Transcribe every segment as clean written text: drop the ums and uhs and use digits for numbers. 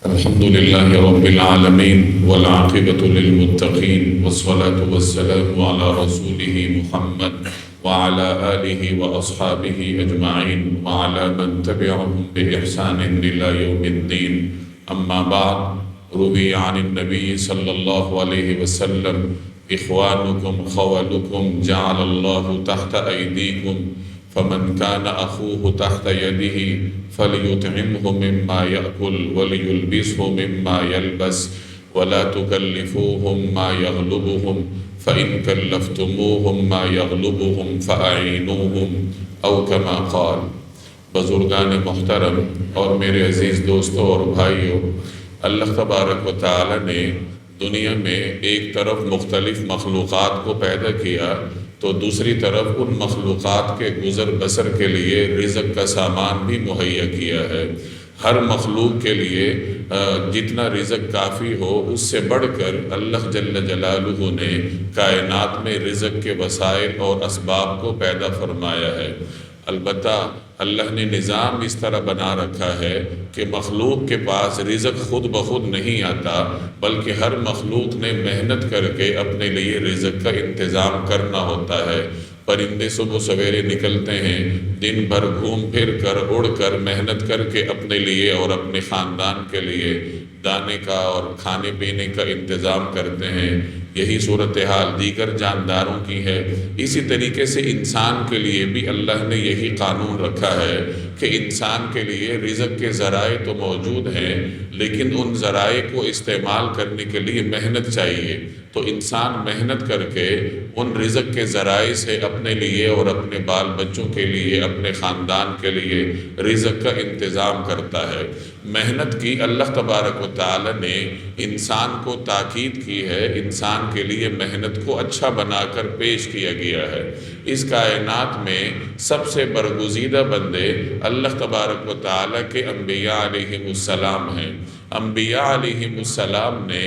الحمد لله رب العالمين والعاقبة للمتقين والصلاة والسلام على رسوله محمد وعلى آله وأصحابه أجمعين وعلى من تبعهم بإحسان إلى يوم الدين. أما بعد، روي عن النبي صلى الله عليه وسلم: إخوانكم خولكم جعل الله تحت أيديكم، فمن كان أخوه تحت يده فليطعمه مما يأكل وليلبسه مما يلبس ولا تكلفوهم ما يغلبهم، فإن كلفتموهم ما يغلبهم فأعينوهم أو كما قال. بزرگان محترم اور میرے عزیز دوستوں اور بھائیوں، اللہ تبارک و تعالی نے دنیا میں ایک طرف مختلف مخلوقات کو پیدا کیا تو دوسری طرف ان مخلوقات کے گزر بسر کے لیے رزق کا سامان بھی مہیا کیا ہے. ہر مخلوق کے لیے جتنا رزق کافی ہو اس سے بڑھ کر اللہ جل جلالہ نے کائنات میں رزق کے وسائل اور اسباب کو پیدا فرمایا ہے. البتہ اللہ نے نظام اس طرح بنا رکھا ہے کہ مخلوق کے پاس رزق خود بخود نہیں آتا، بلکہ ہر مخلوق نے محنت کر کے اپنے لیے رزق کا انتظام کرنا ہوتا ہے. پرندے صبح سویرے نکلتے ہیں، دن بھر گھوم پھر کر اڑ کر محنت کر کے اپنے لیے اور اپنے خاندان کے لیے دانے کا اور کھانے پینے کا انتظام کرتے ہیں. یہی صورتحال دیگر جانداروں کی ہے. اسی طریقے سے انسان کے لیے بھی اللہ نے یہی قانون رکھا ہے کہ انسان کے لیے رزق کے ذرائع تو موجود ہیں، لیکن ان ذرائع کو استعمال کرنے کے لیے محنت چاہیے. تو انسان محنت کر کے ان رزق کے ذرائع سے اپنے لیے اور اپنے بال بچوں کے لیے، اپنے خاندان کے لیے رزق کا انتظام کرتا ہے. محنت کی اللہ تبارک و تعالی نے انسان کو تاکید کی ہے، انسان کے لیے محنت کو اچھا بنا کر پیش کیا گیا ہے. اس کائنات میں سب سے برگزیدہ بندے اللہ تبارک و تعالی کے انبیاء علیہم السلام ہیں. انبیاء علیہم السلام نے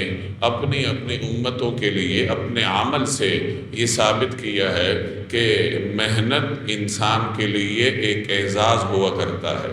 اپنی امتوں کے لیے اپنے عمل سے یہ ثابت کیا ہے کہ محنت انسان کے لیے ایک اعزاز ہوا کرتا ہے.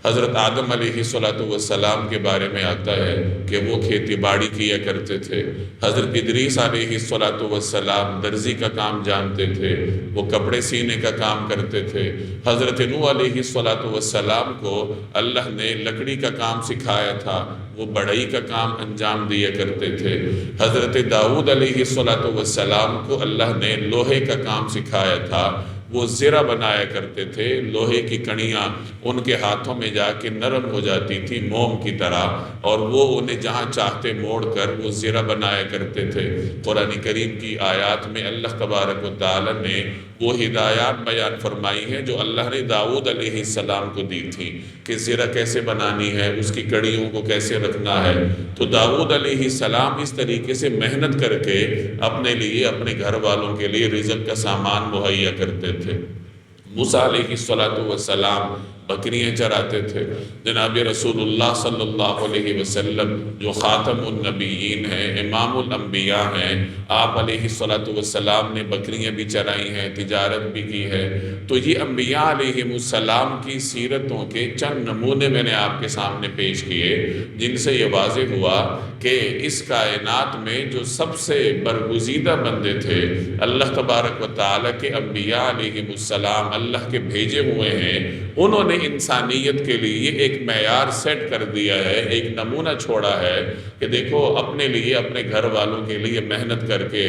حضرت آدم علیہ السلام کے بارے میں آتا ہے کہ وہ کھیتی باڑی کیا کرتے تھے. حضرت ادریس علیہ السلام درزی کا کام جانتے تھے، وہ کپڑے سینے کا کام کرتے تھے. حضرت نوح علیہ السلام کو اللہ نے لکڑی کا کام سکھایا تھا، وہ بڑھئی کا کام انجام دیا کرتے تھے. حضرت داؤد علیہ السلام کو اللہ نے لوہے کا کام سکھایا تھا، وہ زرہ بنایا کرتے تھے. لوہے کی کڑیاں ان کے ہاتھوں میں جا کے نرم ہو جاتی تھی موم کی طرح، اور وہ انہیں جہاں چاہتے موڑ کر وہ زرہ بنایا کرتے تھے. قرآن کریم کی آیات میں اللہ تبارک و تعالی نے وہ ہدایات بیان فرمائی ہیں جو اللہ نے داؤد علیہ السلام کو دی تھی کہ زرہ کیسے بنانی ہے، اس کی کڑیوں کو کیسے رکھنا ہے. تو داؤد علیہ السلام اس طریقے سے محنت کر کے اپنے لیے، اپنے گھر والوں کے لیے رزق کا سامان مہیا کرتے تھے. موسیٰ علیہ السلام بکریاں چراتے تھے. جناب رسول اللہ صلی اللہ علیہ وسلم جو خاتم النبیین ہیں، امام الانبیاء ہیں، آپ علیہ السلام نے بکریاں بھی چرائی ہیں، تجارت بھی کی ہے. تو یہ انبیاء علیہ السلام کی سیرتوں کے چند نمونے میں نے آپ کے سامنے پیش کیے، جن سے یہ واضح ہوا کہ اس کائنات میں جو سب سے برگزیدہ بندے تھے اللہ تبارک و تعالیٰ کے انبیاء علیہ السلام، اللہ کے بھیجے ہوئے ہیں، انہوں نے انسانیت کے لیے ایک معیار سیٹ کر دیا ہے، ایک نمونہ چھوڑا ہے کہ دیکھو اپنے لیے، اپنے گھر والوں کے لیے محنت کر کے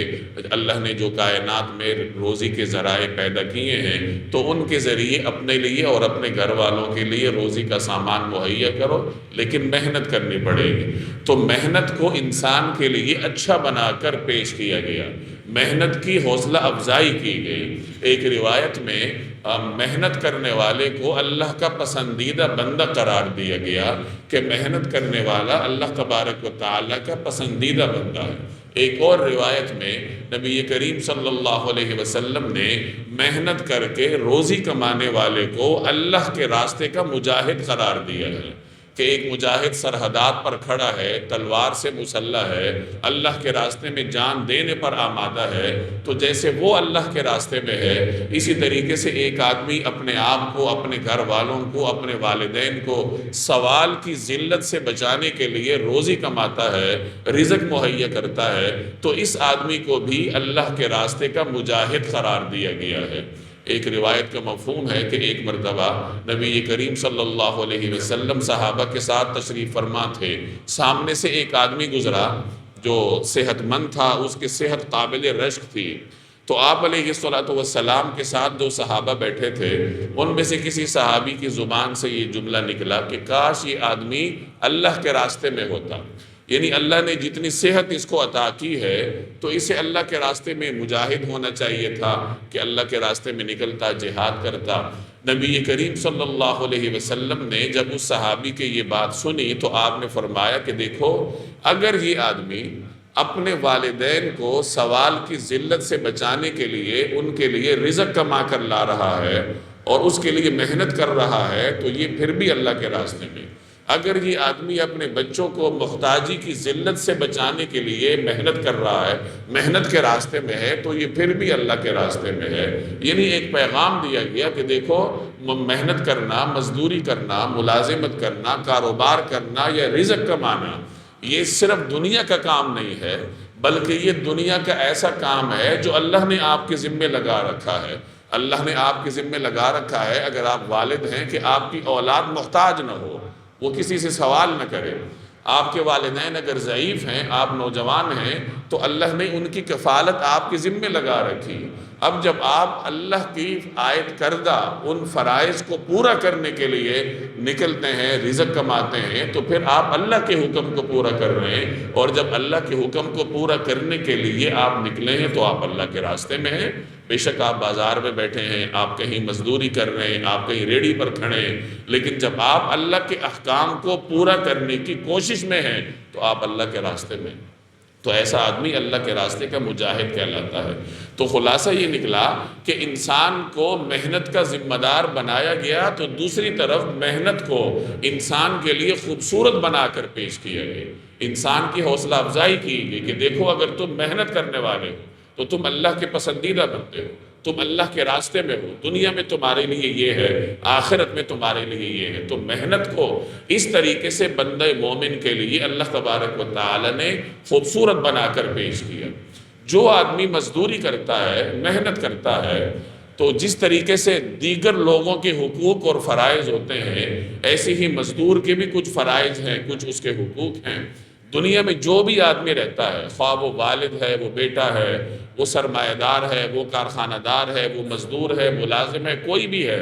اللہ نے جو کائنات میں روزی کے ذرائع پیدا کیے ہیں تو ان کے ذریعے اپنے لیے اور اپنے گھر والوں کے لیے روزی کا سامان مہیا کرو، لیکن محنت کرنی پڑے گی. تو محنت کو انسان کے لیے اچھا بنا کر پیش کیا گیا، محنت کی حوصلہ افزائی کی گئی. ایک روایت میں محنت کرنے والے کو اللہ کا پسندیدہ بندہ قرار دیا گیا کہ محنت کرنے والا اللہ تبارک و تعالیٰ کا پسندیدہ بندہ ہے. ایک اور روایت میں نبی کریم صلی اللہ علیہ وسلم نے محنت کر کے روزی کمانے والے کو اللہ کے راستے کا مجاہد قرار دیا ہے. کہ ایک مجاہد سرحدات پر کھڑا ہے، تلوار سے مسلح ہے، اللہ کے راستے میں جان دینے پر آمادہ ہے، تو جیسے وہ اللہ کے راستے میں ہے، اسی طریقے سے ایک آدمی اپنے آپ کو، اپنے گھر والوں کو، اپنے والدین کو سوال کی ذلت سے بچانے کے لیے روزی کماتا ہے، رزق مہیا کرتا ہے، تو اس آدمی کو بھی اللہ کے راستے کا مجاہد قرار دیا گیا ہے۔ ایک روایت کا مفہوم ہے کہ ایک مرتبہ نبی کریم صلی اللہ علیہ وسلم صحابہ کے ساتھ تشریف فرما تھے، سامنے سے ایک آدمی گزرا جو صحت مند تھا، اس کی صحت قابل رشک تھی، تو آپ علیہ السلام کے ساتھ جو صحابہ بیٹھے تھے ان میں سے کسی صحابی کی زبان سے یہ جملہ نکلا کہ کاش یہ آدمی اللہ کے راستے میں ہوتا، یعنی اللہ نے جتنی صحت اس کو عطا کی ہے تو اسے اللہ کے راستے میں مجاہد ہونا چاہیے تھا کہ اللہ کے راستے میں نکلتا، جہاد کرتا۔ نبی کریم صلی اللہ علیہ وسلم نے جب اس صحابی کے یہ بات سنی تو آپ نے فرمایا کہ دیکھو، اگر یہ آدمی اپنے والدین کو سوال کی ذلت سے بچانے کے لیے ان کے لیے رزق کما کر لا رہا ہے اور اس کے لیے محنت کر رہا ہے تو یہ پھر بھی اللہ کے راستے میں، اگر یہ آدمی اپنے بچوں کو محتاجی کی ذلت سے بچانے کے لیے محنت کر رہا ہے، محنت کے راستے میں ہے، تو یہ پھر بھی اللہ کے راستے میں ہے۔ یعنی ایک پیغام دیا گیا کہ دیکھو، محنت کرنا، مزدوری کرنا، ملازمت کرنا، کاروبار کرنا یا رزق کمانا، یہ صرف دنیا کا کام نہیں ہے، بلکہ یہ دنیا کا ایسا کام ہے جو اللہ نے آپ کے ذمے لگا رکھا ہے۔ اللہ نے آپ کے ذمے لگا رکھا ہے، اگر آپ والد ہیں، کہ آپ کی اولاد محتاج نہ ہو، وہ کسی سے سوال نہ کرے۔ آپ کے والدین اگر ضعیف ہیں، آپ نوجوان ہیں، تو اللہ نے ان کی کفالت آپ کے ذمے لگا رکھی۔ اب جب آپ اللہ کی عائد کردہ ان فرائض کو پورا کرنے کے لیے نکلتے ہیں، رزق کماتے ہیں، تو پھر آپ اللہ کے حکم کو پورا کر رہے ہیں، اور جب اللہ کے حکم کو پورا کرنے کے لیے آپ نکلے ہیں تو آپ اللہ کے راستے میں ہیں۔ بے شک آپ بازار میں بیٹھے ہیں، آپ کہیں مزدوری کر رہے ہیں، آپ کہیں ریڑھی پر کھڑے ہیں، لیکن جب آپ اللہ کے احکام کو پورا کرنے کی کوشش میں ہیں تو آپ اللہ کے راستے میں، تو ایسا آدمی اللہ کے راستے کا مجاہد کہلاتا ہے۔ تو خلاصہ یہ نکلا کہ انسان کو محنت کا ذمہ دار بنایا گیا، تو دوسری طرف محنت کو انسان کے لیے خوبصورت بنا کر پیش کیا گیا، انسان کی حوصلہ افزائی کی گئی کہ دیکھو، اگر تم محنت کرنے والے ہو تو تم اللہ کے پسندیدہ بنتے ہو، تم اللہ کے راستے میں ہو، دنیا میں تمہارے لیے یہ ہے، آخرت میں تمہارے لیے یہ ہے۔ تو محنت کو اس طریقے سے بندہ مومن کے لیے اللہ تبارک و تعالی نے خوبصورت بنا کر پیش کیا۔ جو آدمی مزدوری کرتا ہے، محنت کرتا ہے، تو جس طریقے سے دیگر لوگوں کے حقوق اور فرائض ہوتے ہیں، ایسے ہی مزدور کے بھی کچھ فرائض ہیں، کچھ اس کے حقوق ہیں۔ دنیا میں جو بھی آدمی رہتا ہے، خواہ وہ والد ہے، وہ بیٹا ہے، وہ سرمایہ دار ہے، وہ کارخانہ دار ہے، وہ مزدور ہے، ملازم ہے، کوئی بھی ہے،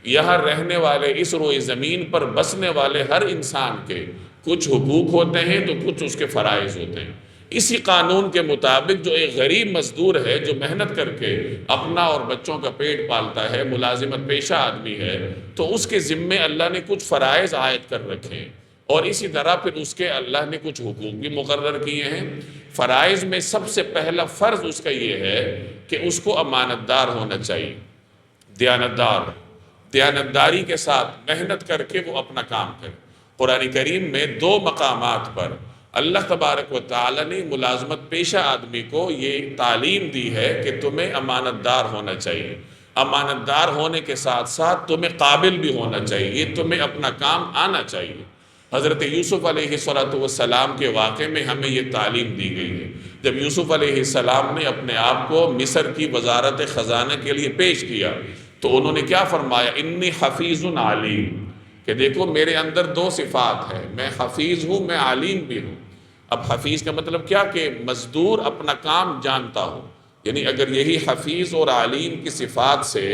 یہاں رہنے والے، اس روئے زمین پر بسنے والے ہر انسان کے کچھ حقوق ہوتے ہیں تو کچھ اس کے فرائض ہوتے ہیں۔ اسی قانون کے مطابق جو ایک غریب مزدور ہے، جو محنت کر کے اپنا اور بچوں کا پیٹ پالتا ہے، ملازمت پیشہ آدمی ہے، تو اس کے ذمے اللہ نے کچھ فرائض عائد کر رکھے ہیں، اور اسی طرح پھر اس کے اللہ نے کچھ حقوق بھی مقرر کیے ہیں۔ فرائض میں سب سے پہلا فرض اس کا یہ ہے کہ اس کو امانت دار ہونا چاہیے، دیانتداری کے ساتھ محنت کر کے وہ اپنا کام کرے۔ قرآن کریم میں 2 مقامات پر اللہ تبارک و تعالی نے ملازمت پیشہ آدمی کو یہ تعلیم دی ہے کہ تمہیں امانت دار ہونا چاہیے، امانت دار ہونے کے ساتھ ساتھ تمہیں قابل بھی ہونا چاہیے، تمہیں اپنا کام آنا چاہیے۔ حضرت یوسف علیہ السلام کے واقعے میں ہمیں یہ تعلیم دی گئی ہے۔ جب یوسف علیہ السلام نے اپنے آپ کو مصر کی وزارت خزانہ کے لیے پیش کیا تو انہوں نے کیا فرمایا؟ انی حفیظ علیم، کہ دیکھو میرے اندر 2 صفات ہیں، میں حفیظ ہوں، میں علیم بھی ہوں۔ اب حفیظ کا مطلب کیا؟ کہ مزدور اپنا کام جانتا ہو، یعنی اگر یہی حفیظ اور علیم کی صفات سے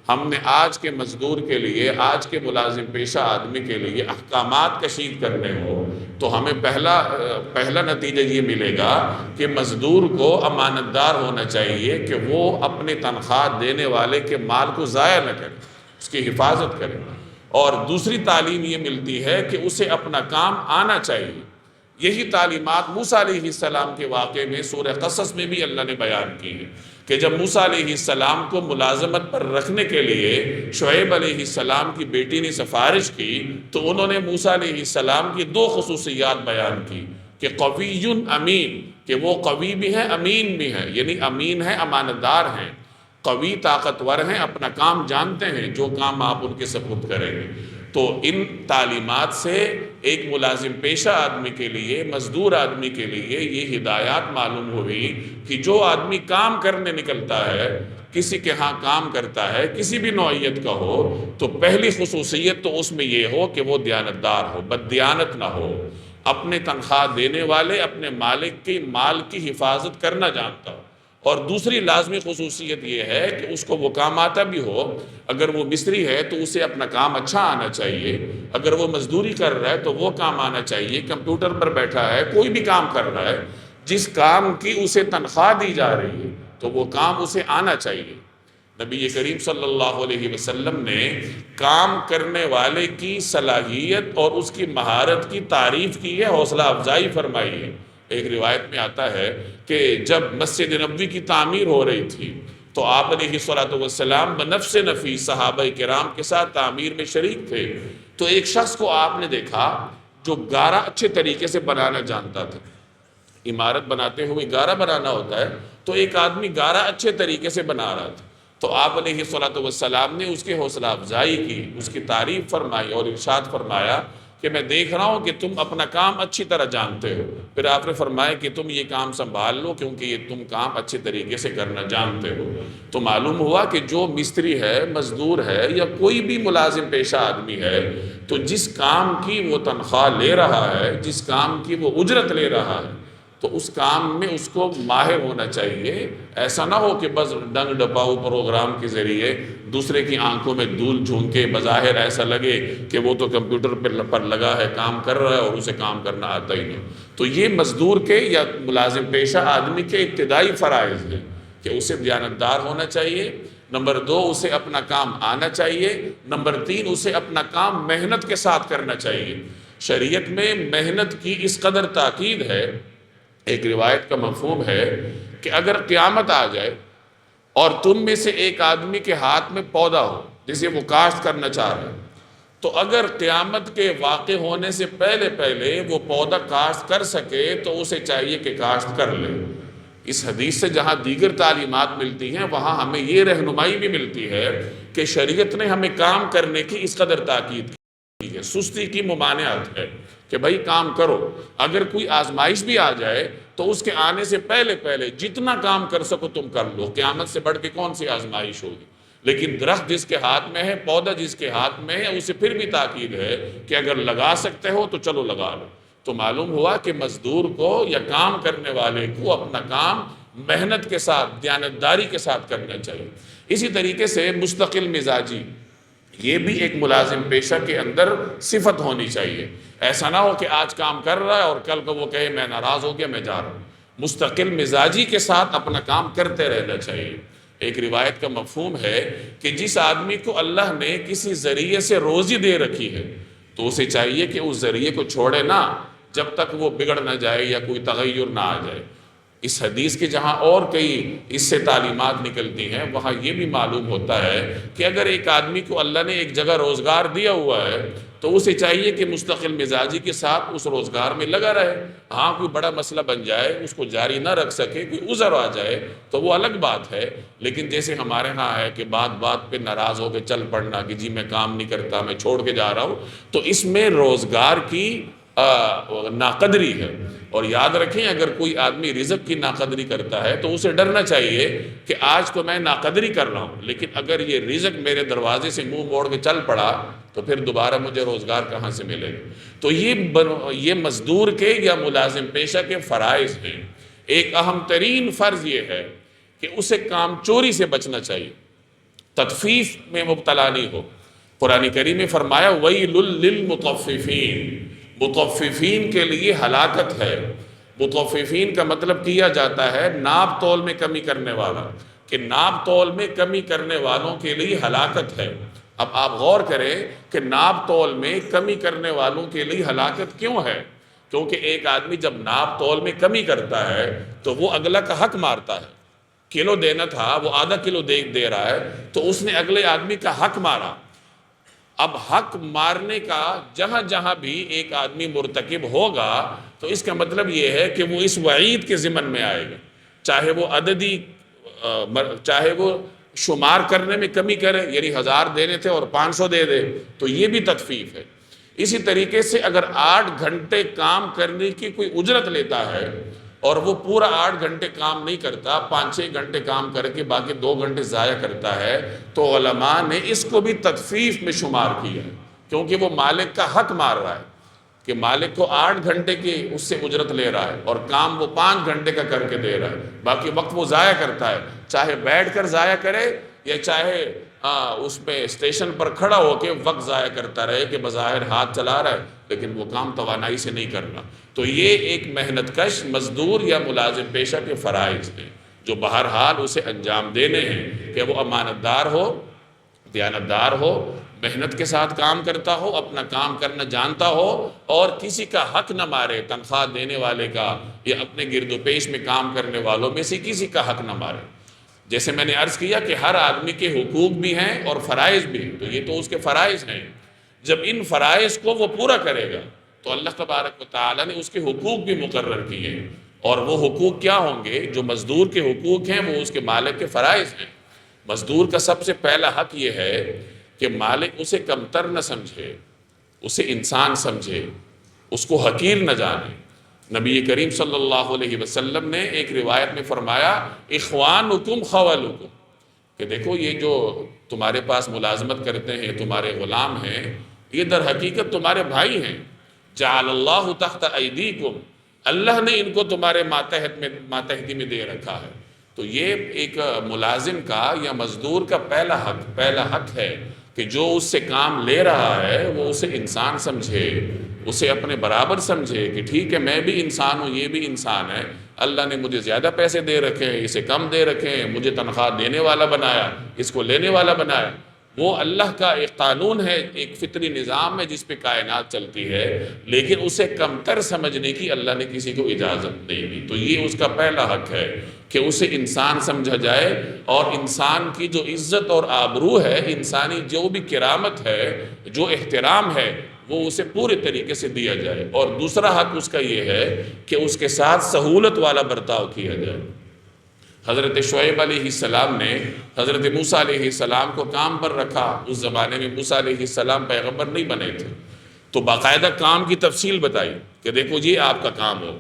ہم نے آج کے مزدور کے لیے، آج کے ملازم پیشہ آدمی کے لیے احکامات کشید کرنے ہو تو ہمیں پہلا نتیجہ یہ ملے گا کہ مزدور کو امانت دار ہونا چاہیے کہ وہ اپنے تنخواہ دینے والے کے مال کو ضائع نہ کرے، اس کی حفاظت کرے۔ اور دوسری تعلیم یہ ملتی ہے کہ اسے اپنا کام آنا چاہیے۔ یہی تعلیمات موسیٰ علیہ السلام کے واقعے میں سورہ قصص میں بھی اللہ نے بیان کی ہے۔ کہ جب موسیٰ علیہ السلام کو ملازمت پر رکھنے کے لیے شعیب علیہ السلام کی بیٹی نے سفارش کی تو انہوں نے موسیٰ علیہ السلام کی دو خصوصیات بیان کی کہ قوی امین، کہ وہ قوی بھی ہیں امین بھی ہیں، یعنی امین ہیں امانت دار ہیں، قوی طاقتور ہیں، اپنا کام جانتے ہیں، جو کام آپ ان کے سپرد کریں گے۔ تو ان تعلیمات سے ایک ملازم پیشہ آدمی کے لیے، مزدور آدمی کے لیے یہ ہدایات معلوم ہوئی کہ جو آدمی کام کرنے نکلتا ہے، کسی کے ہاں کام کرتا ہے، کسی بھی نوعیت کا ہو، تو پہلی خصوصیت تو اس میں یہ ہو کہ وہ دیانتدار ہو، بددیانت نہ ہو، اپنے تنخواہ دینے والے اپنے مالک کی مال کی حفاظت کرنا جانتا ہو۔ اور دوسری لازمی خصوصیت یہ ہے کہ اس کو وہ کام آتا بھی ہو، اگر وہ مستری ہے تو اسے اپنا کام اچھا آنا چاہیے، اگر وہ مزدوری کر رہا ہے تو وہ کام آنا چاہیے، کمپیوٹر پر بیٹھا ہے، کوئی بھی کام کر رہا ہے، جس کام کی اسے تنخواہ دی جا رہی ہے تو وہ کام اسے آنا چاہیے۔ نبی کریم صلی اللہ علیہ وسلم نے کام کرنے والے کی صلاحیت اور اس کی مہارت کی تعریف کی ہے، حوصلہ افزائی فرمائی ہے۔ ایک روایت میں آتا ہے کہ جب مسجد نبوی کی تعمیر ہو رہی تھی تو آپ علیہ السلام بنفس نفیس صحابہ کرام کے ساتھ تعمیر میں شریک تھے، تو ایک شخص کو آپ نے دیکھا جو گارا اچھے طریقے سے بنانا جانتا تھا۔ عمارت بناتے ہوئے گارا بنانا ہوتا ہے، تو ایک آدمی گارا اچھے طریقے سے بنا رہا تھا، تو آپ علیہ السلام نے اس کی حوصلہ افزائی کی، اس کی تعریف فرمائی اور ارشاد فرمایا کہ میں دیکھ رہا ہوں کہ تم اپنا کام اچھی طرح جانتے ہو۔ پھر آپ نے فرمایا کہ تم یہ کام سنبھال لو کیونکہ یہ تم کام اچھے طریقے سے کرنا جانتے ہو۔ تو معلوم ہوا کہ جو مستری ہے، مزدور ہے، یا کوئی بھی ملازم پیشہ آدمی ہے، تو جس کام کی وہ تنخواہ لے رہا ہے، جس کام کی وہ اجرت لے رہا ہے، تو اس کام میں اس کو ماہر ہونا چاہیے۔ ایسا نہ ہو کہ بس ڈنگ ڈپاؤ پروگرام کے ذریعے دوسرے کی آنکھوں میں دھول جھونکے، بظاہر ایسا لگے کہ وہ تو کمپیوٹر پر لگا ہے، کام کر رہا ہے اور اسے کام کرنا آتا ہی نہیں۔ تو یہ مزدور کے یا ملازم پیشہ آدمی کے ابتدائی فرائض ہیں کہ اسے دیانتدار ہونا چاہیے، نمبر 2 اسے اپنا کام آنا چاہیے، نمبر 3 اسے اپنا کام محنت کے ساتھ کرنا چاہیے۔ شریعت میں محنت کی اس قدر تاکید ہے، ایک روایت کا مفہوم ہے کہ اگر قیامت آ جائے اور تم میں سے ایک آدمی کے ہاتھ میں پودا ہو جسے وہ کاشت کرنا چاہ رہا ہے، تو اگر قیامت کے واقع ہونے سے پہلے وہ پودا کاشت کر سکے تو اسے چاہیے کہ کاشت کر لے۔ اس حدیث سے جہاں دیگر تعلیمات ملتی ہیں وہاں ہمیں یہ رہنمائی بھی ملتی ہے کہ شریعت نے ہمیں کام کرنے کی اس قدر تاکید کی ہے، سستی کی ممانعت ہے کہ بھائی کام کرو۔ اگر کوئی آزمائش بھی آ جائے تو اس کے آنے سے پہلے جتنا کام کر سکو تم کر لو، قیامت سے بڑھ کے کون سی آزمائش ہوگی۔ لیکن درخت جس کے ہاتھ میں ہے، پودا جس کے ہاتھ میں ہے، اسے پھر بھی تاکید ہے کہ اگر لگا سکتے ہو تو چلو لگا لو۔ تو معلوم ہوا کہ مزدور کو یا کام کرنے والے کو اپنا کام محنت کے ساتھ، دیانتداری کے ساتھ کرنا چاہیے۔ اسی طریقے سے مستقل مزاجی، یہ بھی ایک ملازم پیشہ کے اندر صفت ہونی چاہیے۔ ایسا نہ ہو کہ آج کام کر رہا ہے اور کل کو وہ کہے میں ناراض ہو گیا میں جا رہا ہوں۔ مستقل مزاجی کے ساتھ اپنا کام کرتے رہنا چاہیے۔ ایک روایت کا مفہوم ہے کہ جس آدمی کو اللہ نے کسی ذریعے سے روزی دے رکھی ہے تو اسے چاہیے کہ اس ذریعے کو چھوڑے نہ جب تک وہ بگڑ نہ جائے یا کوئی تغیر نہ آ جائے۔ اس حدیث کے جہاں اور کئی اس سے تعلیمات نکلتی ہیں وہاں یہ بھی معلوم ہوتا ہے کہ اگر ایک آدمی کو اللہ نے ایک جگہ روزگار دیا ہوا ہے تو اسے چاہیے کہ مستقل مزاجی کے ساتھ اس روزگار میں لگا رہے۔ ہاں کوئی بڑا مسئلہ بن جائے، اس کو جاری نہ رکھ سکے، کوئی عذر آ جائے تو وہ الگ بات ہے، لیکن جیسے ہمارے ہاں ہے کہ بات پہ ناراض ہو کے چل پڑنا کہ جی میں کام نہیں کرتا، میں چھوڑ کے جا رہا ہوں، تو اس میں روزگار کی ناقدری ہے۔ اور یاد رکھیں اگر کوئی آدمی رزق کی ناقدری کرتا ہے تو اسے ڈرنا چاہیے کہ آج تو میں ناقدری کر رہا ہوں، لیکن اگر یہ رزق میرے دروازے سے منہ موڑ کے چل پڑا تو پھر دوبارہ مجھے روزگار کہاں سے ملے گا۔ تو یہ مزدور کے یا ملازم پیشہ کے فرائض ہیں۔ ایک اہم ترین فرض یہ ہے کہ اسے کام چوری سے بچنا چاہیے، تطفیف میں مبتلا نہیں ہو۔ قرآن کریم میں فرمایا وَيْلٌ لِّلْمُطَفِّفِينَ، مطففین کے لیے ہلاکت ہے۔ مطففین کا مطلب کیا جاتا ہے ناپ تول میں کمی کرنے والا، کہ ناپ تول میں کمی کرنے والوں کے لیے ہلاکت ہے۔ اب آپ غور کریں کہ ناپ تول میں کمی کرنے والوں کے لیے ہلاکت کیوں ہے؟ کیونکہ ایک آدمی جب ناپ تول میں کمی کرتا ہے تو وہ اگلا کا حق مارتا ہے۔ کلو دینا تھا وہ آدھا کلو دے رہا ہے، تو اس نے اگلے آدمی کا حق مارا۔ اب حق مارنے کا جہاں جہاں بھی ایک آدمی مرتکب ہوگا تو اس کا مطلب یہ ہے کہ وہ اس وعید کے ضمن میں آئے گا، چاہے وہ عددی چاہے وہ شمار کرنے میں کمی کرے، یعنی 1000 دینے تھے اور 500 دے دے، تو یہ بھی تطفیف ہے۔ اسی طریقے سے اگر 8 گھنٹے کام کرنے کی کوئی اجرت لیتا ہے اور وہ پورا 8 گھنٹے کام نہیں کرتا، 5-6 گھنٹے کام کر کے باقی 2 گھنٹے ضائع کرتا ہے، تو علماء نے اس کو بھی تطفیف میں شمار کیا ہے، کیونکہ وہ مالک کا حق مار رہا ہے کہ مالک کو 8 گھنٹے کی اس سے اجرت لے رہا ہے اور کام وہ 5 گھنٹے کا کر کے دے رہا ہے، باقی وقت وہ ضائع کرتا ہے، چاہے بیٹھ کر ضائع کرے یا چاہے اس پہ اسٹیشن پر کھڑا ہو کے وقت ضائع کرتا رہے کہ بظاہر ہاتھ چلا رہا ہے لیکن وہ کام توانائی سے نہیں کرنا۔ تو یہ ایک محنت کش مزدور یا ملازم پیشہ کے فرائض ہیں جو بہرحال اسے انجام دینے ہیں، کہ وہ امانت دار ہو، دیانتدار ہو، محنت کے ساتھ کام کرتا ہو، اپنا کام کرنا جانتا ہو اور کسی کا حق نہ مارے، تنخواہ دینے والے کا یا اپنے گرد و پیش میں کام کرنے والوں میں سے کسی کا حق نہ مارے۔ جیسے میں نے عرض کیا کہ ہر آدمی کے حقوق بھی ہیں اور فرائض بھی ہیں، تو یہ تو اس کے فرائض ہیں۔ جب ان فرائض کو وہ پورا کرے گا تو اللہ تبارک و تعالیٰ نے اس کے حقوق بھی مقرر کیے ہیں، اور وہ حقوق کیا ہوں گے؟ جو مزدور کے حقوق ہیں وہ اس کے مالک کے فرائض ہیں۔ مزدور کا سب سے پہلا حق یہ ہے کہ مالک اسے کمتر نہ سمجھے، اسے انسان سمجھے، اس کو حقیر نہ جانے۔ نبی کریم صلی اللہ علیہ وسلم نے ایک روایت میں فرمایا اخوانکم خولکم، کہ دیکھو یہ جو تمہارے پاس ملازمت کرتے ہیں، تمہارے غلام ہیں، یہ در حقیقت تمہارے بھائی ہیں۔ جعل اللہ تحت ایدیکم، اللہ نے ان کو تمہارے ماتحتی میں دے رکھا ہے۔ تو یہ ایک ملازم کا یا مزدور کا پہلا حق ہے کہ جو اس سے کام لے رہا ہے وہ اسے انسان سمجھے، اسے اپنے برابر سمجھے کہ ٹھیک ہے میں بھی انسان ہوں، یہ بھی انسان ہے، اللہ نے مجھے زیادہ پیسے دے رکھے ہیں، اسے کم دے رکھے ہیں، مجھے تنخواہ دینے والا بنایا، اس کو لینے والا بنایا۔ وہ اللہ کا ایک قانون ہے، ایک فطری نظام ہے جس پہ کائنات چلتی ہے، لیکن اسے کمتر سمجھنے کی اللہ نے کسی کو اجازت نہیں دی۔ تو یہ اس کا پہلا حق ہے کہ اسے انسان سمجھا جائے، اور انسان کی جو عزت اور آبرو ہے، انسانی جو بھی کرامت ہے، جو احترام ہے، وہ اسے پورے طریقے سے دیا جائے۔ اور دوسرا حق اس کا یہ ہے کہ اس کے ساتھ سہولت والا برتاؤ کیا جائے۔ حضرت شعیب علیہ السلام نے حضرت موسیٰ علیہ السلام کو کام پر رکھا۔ اس زمانے میں موسیٰ علیہ السلام پیغمبر نہیں بنے تھے، تو باقاعدہ کام کی تفصیل بتائی کہ دیکھو یہ آپ کا کام ہوگا،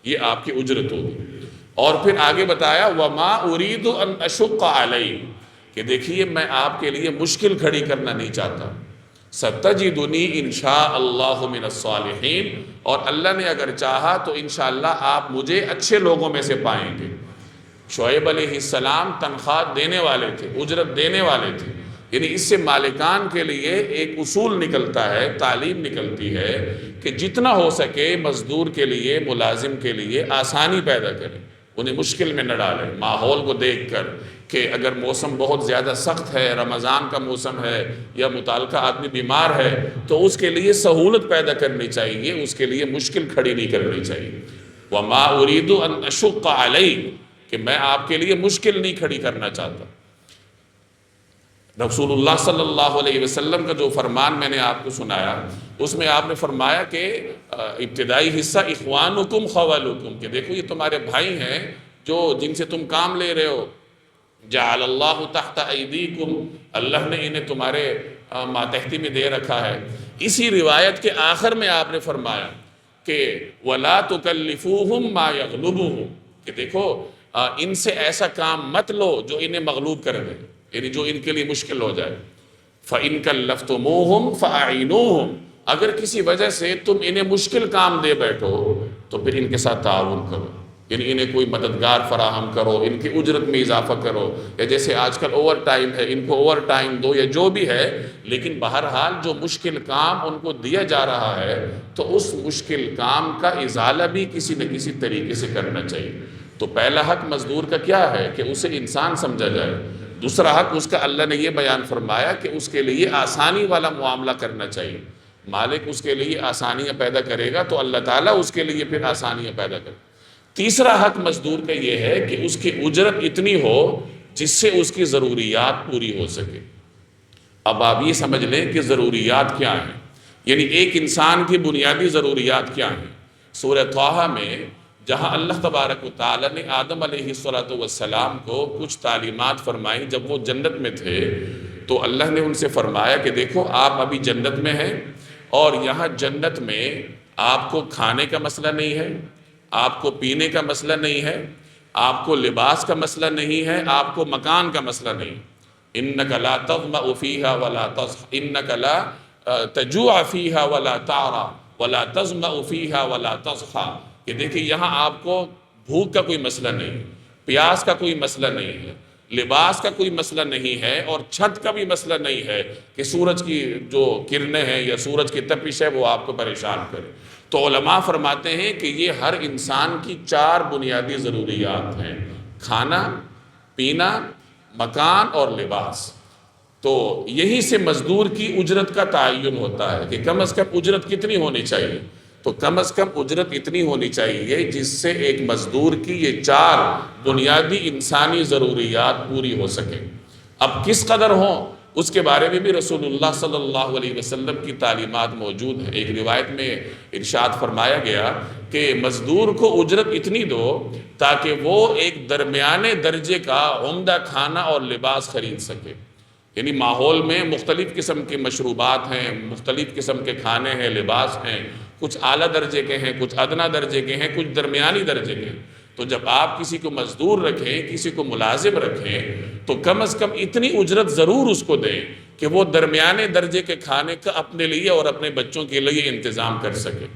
یہ آپ کی اجرت ہوگی، اور پھر آگے بتایا وَمَا أُرِيدُ أَنْ أَشُقَّ عَلَيْكُمْ، کہ دیکھیے میں آپ کے لیے مشکل کھڑی کرنا نہیں چاہتا۔ سَتَجِدُنِي إِنْ شَاءَ اللَّهُ مِنَ الصَّالِحِينَ، اور اللہ نے اگر چاہا تو انشاءاللہ آپ مجھے اچھے لوگوں میں سے پائیں گے۔ شعیب علیہ السلام تنخواہ دینے والے تھے، اجرت دینے والے تھے، یعنی اس سے مالکان کے لیے ایک اصول نکلتا ہے، تعلیم نکلتی ہے کہ جتنا ہو سکے مزدور کے لیے، ملازم کے لیے آسانی پیدا کریں، انہیں مشکل میں نہ ڈالیں۔ ماحول کو دیکھ کر کہ اگر موسم بہت زیادہ سخت ہے، رمضان کا موسم ہے یا متعلقہ آدمی بیمار ہے، تو اس کے لیے سہولت پیدا کرنی چاہیے، اس کے لیے مشکل کھڑی نہیں کرنی چاہیے۔ وَمَا أُرِيدُ أَنْ أَشُقَّ عَلَيْكُمْ، کہ میں آپ کے لیے مشکل نہیں کھڑی کرنا چاہتا۔ رسول اللہ صلی اللہ علیہ وسلم کا جو فرمان میں نے آپ کو سنایا، اس میں آپ نے فرمایا کہ ابتدائی حصہ اخوانکم خولکم، کہ دیکھو یہ تمہارے بھائی ہیں جو جن سے تم کام لے رہے ہو۔ جعل اللہ تحت ایدیکم، اللہ نے انہیں تمہارے ماتحتی میں دے رکھا ہے۔ اسی روایت کے آخر میں آپ نے فرمایا کہ وَلَا تُكَلِّفُوهُمْ مَا يَغْلُبُهُمْ، کہ دیکھو ان سے ایسا کام مت لو جو انہیں مغلوب کر دے، یعنی جو ان کے لیے مشکل ہو جائے۔ فَإِن كَلَّفْتُمُوهُمْ فَأَعِنُوهُمْ، اگر کسی وجہ سے تم انہیں مشکل کام دے بیٹھو تو پھر ان کے ساتھ تعاون کرو، یعنی انہیں کوئی مددگار فراہم کرو، ان کی اجرت میں اضافہ کرو، یا جیسے آج کل اوور ٹائم ہے ان کو اوور ٹائم دو، یا جو بھی ہے، لیکن بہرحال جو مشکل کام ان کو دیا جا رہا ہے تو اس مشکل کام کا ازالہ بھی کسی نہ کسی طریقے سے کرنا چاہیے۔ تو پہلا حق مزدور کا کیا ہے کہ اسے انسان سمجھا جائے۔ دوسرا حق اس کا اللہ نے یہ بیان فرمایا کہ اس کے لیے آسانی والا معاملہ کرنا چاہیے۔ مالک اس کے لیے آسانیاں پیدا کرے گا تو اللہ تعالیٰ اس کے لیے پھر آسانیاں پیدا کرے۔ تیسرا حق مزدور کا یہ ہے کہ اس کی اجرت اتنی ہو جس سے اس کی ضروریات پوری ہو سکے۔ اب آپ یہ سمجھ لیں کہ ضروریات کیا ہیں، یعنی ایک انسان کی بنیادی ضروریات کیا ہیں۔ سورہ طٰہٰ میں جہاں اللہ تبارک و تعالیٰ نے آدم علیہ السلام کو کچھ تعلیمات فرمائیں جب وہ جنت میں تھے، تو اللہ نے ان سے فرمایا کہ دیکھو آپ ابھی جنت میں ہیں، اور یہاں جنت میں آپ کو کھانے کا مسئلہ نہیں ہے، آپ کو پینے کا مسئلہ نہیں ہے، آپ کو لباس کا مسئلہ نہیں ہے، آپ کو مکان کا مسئلہ نہیں۔ إِنَّكَ لَا تَظْمَأُ فِيهَا وَلَا تَضْحَىٰ إِنَّكَ لَا تَجُوعَ فِيهَا وَلَا تَعْرَىٰ وَلَا تَظْمَأُ فِيهَا وَلَا تَضْحَىٰ کہ دیکھیں یہاں آپ کو بھوک کا کوئی مسئلہ نہیں، پیاس کا کوئی مسئلہ نہیں ہے، لباس کا کوئی مسئلہ نہیں ہے، اور چھت کا بھی مسئلہ نہیں ہے کہ سورج کی جو کرنیں ہیں یا سورج کی تپش ہے وہ آپ کو پریشان کرے۔ تو علماء فرماتے ہیں کہ یہ ہر انسان کی 4 بنیادی ضروریات ہیں: کھانا، پینا، مکان اور لباس۔ تو یہی سے مزدور کی اجرت کا تعین ہوتا ہے کہ کم از کم اجرت کتنی ہونی چاہیے، تو کم از کم اجرت اتنی ہونی چاہیے جس سے ایک مزدور کی یہ 4 بنیادی انسانی ضروریات پوری ہو سکیں۔ اب کس قدر ہوں اس کے بارے میں بھی رسول اللہ صلی اللہ علیہ وسلم کی تعلیمات موجود ہیں۔ ایک روایت میں ارشاد فرمایا گیا کہ مزدور کو اجرت اتنی دو تاکہ وہ ایک درمیانے درجے کا عمدہ کھانا اور لباس خرید سکے۔ یعنی ماحول میں مختلف قسم کے مشروبات ہیں، مختلف قسم کے کھانے ہیں، لباس ہیں، کچھ اعلیٰ درجے کے ہیں، کچھ ادنیٰ درجے کے ہیں، کچھ درمیانی درجے کے ہیں۔ تو جب آپ کسی کو مزدور رکھیں، کسی کو ملازم رکھیں، تو کم از کم اتنی اجرت ضرور اس کو دیں کہ وہ درمیانے درجے کے کھانے کا اپنے لیے اور اپنے بچوں کے لیے انتظام کر سکے،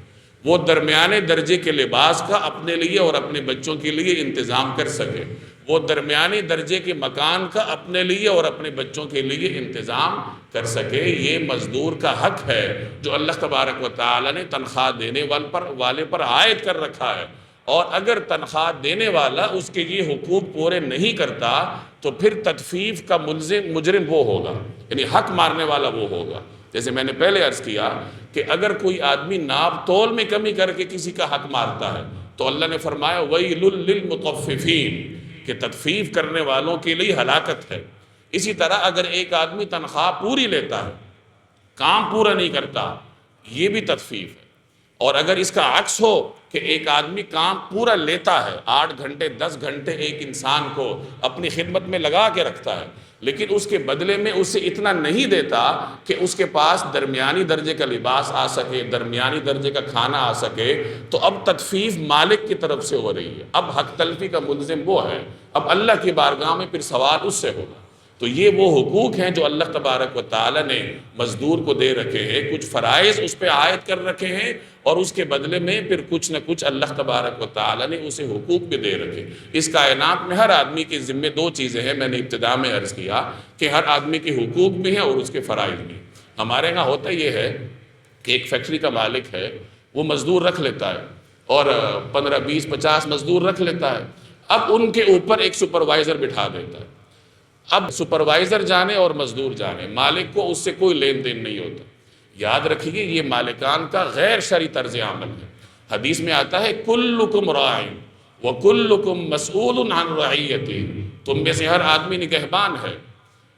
وہ درمیانے درجے کے لباس کا اپنے لیے اور اپنے بچوں کے لیے انتظام کر سکے، وہ درمیانی درجے کے مکان کا اپنے لیے اور اپنے بچوں کے لیے انتظام کر سکے۔ یہ مزدور کا حق ہے جو اللہ تبارک و تعالیٰ نے تنخواہ دینے والے پر عائد کر رکھا ہے، اور اگر تنخواہ دینے والا اس کے یہ حقوق پورے نہیں کرتا تو پھر تطفیف کا مجرم وہ ہوگا، یعنی حق مارنے والا وہ ہوگا۔ جیسے میں نے پہلے عرض کیا کہ اگر کوئی آدمی ناپ تول میں کمی کر کے کسی کا حق مارتا ہے تو اللہ نے فرمایا وَيْلٌ لِّلْمُطَفِّفِينَ کہ تطفیف کرنے والوں کے لیے ہلاکت ہے۔ اسی طرح اگر ایک آدمی تنخواہ پوری لیتا ہے، کام پورا نہیں کرتا، یہ بھی تطفیف ہے۔ اور اگر اس کا عکس ہو کہ ایک آدمی کام پورا لیتا ہے، 8 گھنٹے 10 گھنٹے ایک انسان کو اپنی خدمت میں لگا کے رکھتا ہے، لیکن اس کے بدلے میں اسے اتنا نہیں دیتا کہ اس کے پاس درمیانی درجے کا لباس آ سکے، درمیانی درجے کا کھانا آ سکے، تو اب تطفیف مالک کی طرف سے ہو رہی ہے، اب حق تلفی کا ملزم وہ ہے، اب اللہ کی بارگاہ میں پھر سوال اس سے ہوگا۔ تو یہ وہ حقوق ہیں جو اللہ تبارک و تعالیٰ نے مزدور کو دے رکھے ہیں، کچھ فرائض اس پہ عائد کر رکھے ہیں، اور اس کے بدلے میں پھر کچھ نہ کچھ اللہ تبارک و تعالیٰ نے اسے حقوق بھی دے رکھے۔ اس کائنات میں ہر آدمی کے ذمہ 2 چیزیں ہیں، میں نے ابتدا میں عرض کیا کہ ہر آدمی کے حقوق بھی ہیں اور اس کے فرائض بھی۔ ہمارے ہاں ہوتا یہ ہے کہ ایک فیکٹری کا مالک ہے، وہ مزدور رکھ لیتا ہے، اور 15 20 50 مزدور رکھ لیتا ہے، اب ان کے اوپر ایک سپروائزر بٹھا دیتا ہے۔ اب سپروائزر جانے اور مزدور جانے، مالک کو اس سے کوئی لین دین نہیں ہوتا۔ یاد رکھیے یہ مالکان کا غیر شرعی طرز عمل ہے۔ حدیث میں آتا ہے کلکم راع وکلکم مسئول عن رعیتہ، تم میں سے ہر آدمی نگہبان ہے،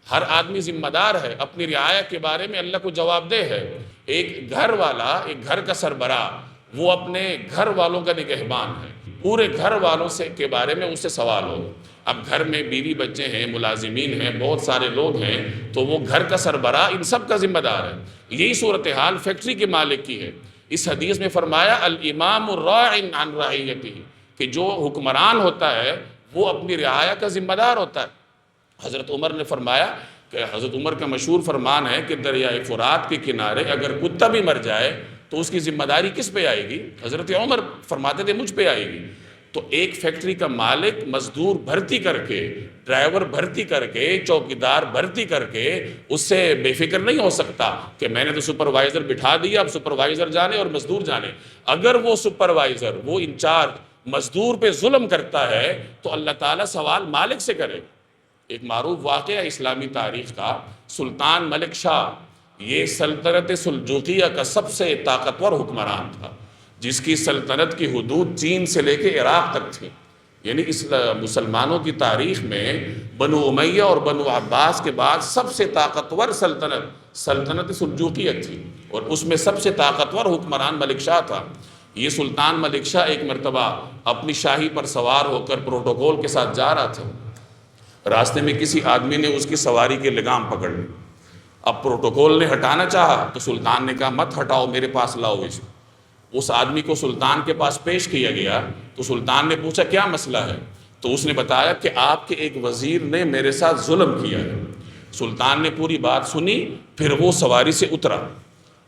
ہر آدمی ذمہ دار ہے، اپنی رعایا کے بارے میں اللہ کو جواب دہ ہے۔ ایک گھر والا، ایک گھر کا سربراہ، وہ اپنے گھر والوں کا نگہبان ہے، پورے گھر والوں کے بارے میں اس سے سوال ہو۔ اب گھر میں بیوی بچے ہیں، ملازمین ہیں، بہت سارے لوگ ہیں، تو وہ گھر کا سربراہ ان سب کا ذمہ دار ہے۔ یہی صورتحال فیکٹری کے مالک کی ہے۔ اس حدیث میں فرمایا الامام الراع عن رعیتہ کہ جو حکمران ہوتا ہے وہ اپنی رعایا کا ذمہ دار ہوتا ہے۔ حضرت عمر نے فرمایا کہ حضرت عمر کا مشہور فرمان ہے کہ دریائے فرات کے کنارے اگر کتا بھی مر جائے تو اس کی ذمہ داری کس پہ آئے گی؟ حضرت عمر فرماتے تھے مجھ پہ آئے گی۔ تو ایک فیکٹری کا مالک مزدور بھرتی کر کے، ڈرائیور بھرتی کر کے، چوکیدار بھرتی کر کے اس سے بے فکر نہیں ہو سکتا کہ میں نے تو سپروائزر بٹھا دیا، اب سپروائزر جانے اور مزدور جانے۔ اگر وہ سپروائزر، وہ انچارج مزدور پہ ظلم کرتا ہے تو اللہ تعالیٰ سوال مالک سے کرے گا۔ ایک معروف واقعہ اسلامی تاریخ کا، سلطان ملک شاہ، یہ سلطنت سلجوقیہ کا سب سے طاقتور حکمران تھا۔ جس کی سلطنت کی حدود چین سے لے کے عراق تک تھی. یعنی اس مسلمانوں کی تاریخ میں بنو امیہ اور بنو عباس کے بعد سب سے طاقتور سلطنت سلجوقیہ تھی، اور اس میں سب سے طاقتور حکمران ملک شاہ تھا. یہ سلطان ملک شاہ ایک مرتبہ اپنی شاہی پر سوار ہو کر پروٹوکول کے ساتھ جا رہا تھا. راستے میں کسی آدمی نے اس کی سواری کے لگام پکڑ لی. اب پروٹوکول نے ہٹانا چاہا تو سلطان نے کہا مت ہٹاؤ، میرے پاس لاؤ اسے. اس آدمی کو سلطان کے پاس پیش کیا گیا تو سلطان نے پوچھا کیا مسئلہ ہے؟ تو اس نے بتایا کہ آپ کے ایک وزیر نے میرے ساتھ ظلم کیا ہے. سلطان نے پوری بات سنی، پھر وہ سواری سے اترا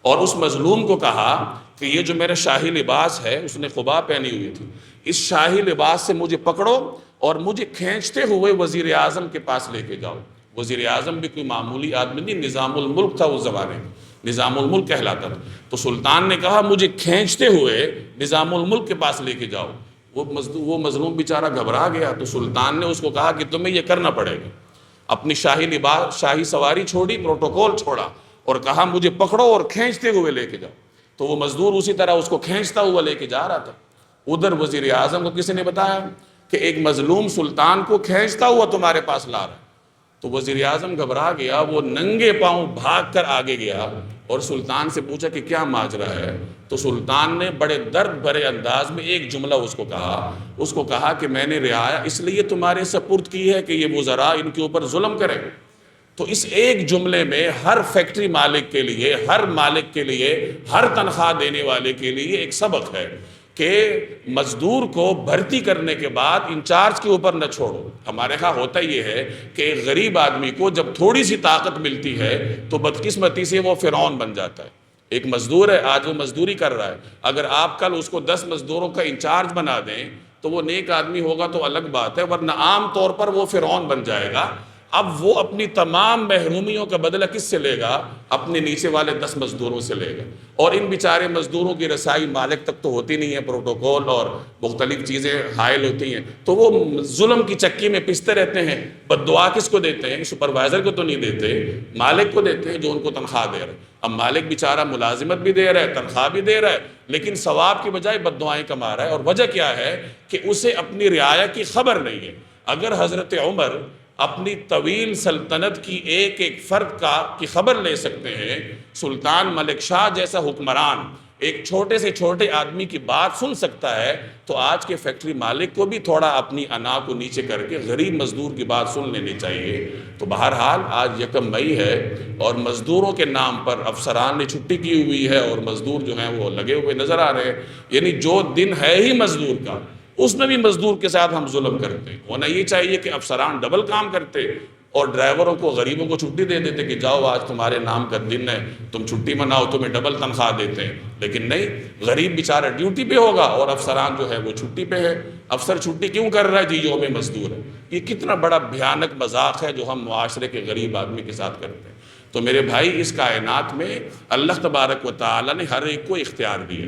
اور اس مظلوم کو کہا کہ یہ جو میرا شاہی لباس ہے، اس نے قبا پہنی ہوئی تھی، اس شاہی لباس سے مجھے پکڑو اور مجھے کھینچتے ہوئے وزیر اعظم کے پاس لے کے جاؤ. وزیر اعظم بھی کوئی معمولی آدمی نہیں، نظام الملک تھا اس زمانے میں، نظام الملک کہلاتا تھا. تو سلطان نے کہا مجھے کھینچتے ہوئے نظام الملک کے پاس لے کے جاؤ. وہ مظلوم بیچارہ گھبرا گیا. تو سلطان نے اس کو کہا کہ تمہیں یہ کرنا پڑے گا. اپنی شاہی سواری چھوڑی، پروٹوکول چھوڑا اور کہا مجھے پکڑو اور کھینچتے ہوئے لے کے جاؤ. تو وہ مزدور اسی طرح اس کو کھینچتا ہوا لے کے جا رہا تھا. ادھر وزیر اعظم کو کسی نے بتایا کہ ایک مظلوم سلطان کو کھینچتا ہوا تمہارے پاس لا رہا ہے. تو وزیر اعظم گھبرا گیا، وہ ننگے پاؤں بھاگ کر آگے گیا اور سلطان سے پوچھا کہ کیا ماجرا ہے. تو سلطان نے بڑے درد بھرے انداز میں ایک جملہ اس کو کہا کہ میں نے رعایا اس لیے تمہارے سپرد کی ہے کہ یہ وزراء ان کے اوپر ظلم کریں. تو اس ایک جملے میں ہر فیکٹری مالک کے لیے، ہر مالک کے لیے، ہر تنخواہ دینے والے کے لیے ایک سبق ہے کہ مزدور کو بھرتی کرنے کے بعد انچارج کے اوپر نہ چھوڑو. ہمارے ہاں ہوتا یہ ہے کہ ایک غریب آدمی کو جب تھوڑی سی طاقت ملتی ہے تو بدقسمتی سے وہ فرعون بن جاتا ہے. ایک مزدور ہے، آج وہ مزدوری کر رہا ہے، اگر آپ کل اس کو 10 مزدوروں کا انچارج بنا دیں تو وہ نیک آدمی ہوگا تو الگ بات ہے، ورنہ عام طور پر وہ فرعون بن جائے گا. اب وہ اپنی تمام محرومیوں کا بدلہ کس سے لے گا؟ اپنے نیچے والے 10 مزدوروں سے لے گا. اور ان بیچارے مزدوروں کی رسائی مالک تک تو ہوتی نہیں ہے، پروٹوکول اور مختلف چیزیں حائل ہوتی ہیں، تو وہ ظلم کی چکی میں پستے رہتے ہیں. بد دعا کس کو دیتے ہیں؟ سپروائزر کو تو نہیں دیتے، مالک کو دیتے ہیں جو ان کو تنخواہ دے رہا ہے. اب مالک بیچارہ ملازمت بھی دے رہا ہے، تنخواہ بھی دے رہا ہے، لیکن ثواب کی بجائے بد دعائیں کما رہا ہے. اور وجہ کیا ہے کہ اسے اپنی رعایا کی خبر نہیں ہے. اگر حضرت عمر اپنی طویل سلطنت کی ایک ایک فرد کی خبر لے سکتے ہیں، سلطان ملک شاہ جیسا حکمران ایک چھوٹے سے چھوٹے آدمی کی بات سن سکتا ہے، تو آج کے فیکٹری مالک کو بھی تھوڑا اپنی انا کو نیچے کر کے غریب مزدور کی بات سن لینی چاہیے. تو بہرحال آج 1 مئی ہے اور مزدوروں کے نام پر افسران نے چھٹی کی ہوئی ہے اور مزدور جو ہیں وہ لگے ہوئے نظر آ رہے ہیں. یعنی جو دن ہے ہی مزدور کا، اس میں بھی مزدور کے ساتھ ہم ظلم کرتے ہیں. ہونا یہ چاہیے کہ افسران ڈبل کام کرتے اور ڈرائیوروں کو، غریبوں کو چھٹی دے دیتے کہ جاؤ آج تمہارے نام کا دن ہے، تم چھٹی مناؤ، تمہیں ڈبل تنخواہ دیتے ہیں. لیکن نہیں، غریب بیچارہ ڈیوٹی پہ ہوگا اور افسران جو ہے وہ چھٹی پہ ہے. افسر چھٹی کیوں کر رہا ہے؟ جی یوم مزدور ہے. یہ کتنا بڑا بھیانک مذاق ہے جو ہم معاشرے کے غریب آدمی کے ساتھ کرتے ہیں. تو میرے بھائی، اس کائنات میں اللہ تبارک و تعالیٰ نے ہر ایک کو اختیار دیا،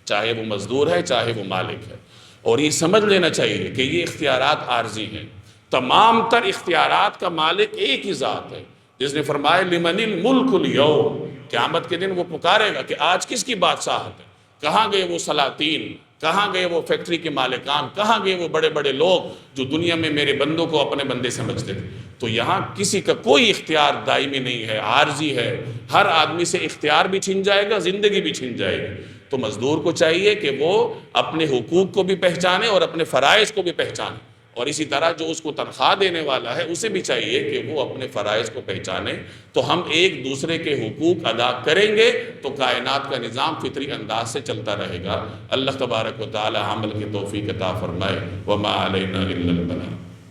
چاہے وہ مزدور ہے چاہے وہ مالک ہے. اور یہ سمجھ لینا چاہیے کہ یہ اختیارات عارضی ہیں. تمام تر اختیارات کا مالک ایک ہی ذات ہے، جس نے فرمایا لمن الملک اليوم. قیامت کے دن وہ پکارے گا کہ آج کس کی بادشاہت ہے؟ کہاں گئے وہ سلاطین؟ کہاں گئے وہ فیکٹری کے مالکان؟ کہاں گئے وہ بڑے بڑے لوگ جو دنیا میں میرے بندوں کو اپنے بندے سمجھتے تھے؟ تو یہاں کسی کا کوئی اختیار دائمی نہیں ہے، عارضی ہے. ہر آدمی سے اختیار بھی چھن جائے گا، زندگی بھی چھن جائے گی. تو مزدور کو چاہیے کہ وہ اپنے حقوق کو بھی پہچانے اور اپنے فرائض کو بھی پہچانے. اور اسی طرح جو اس کو تنخواہ دینے والا ہے اسے بھی چاہیے کہ وہ اپنے فرائض کو پہچانے. تو ہم ایک دوسرے کے حقوق ادا کریں گے تو کائنات کا نظام فطری انداز سے چلتا رہے گا. اللہ تبارک و تعالی عمل کی توفیق عطا فرمائے. وما علینا الا البلاغ.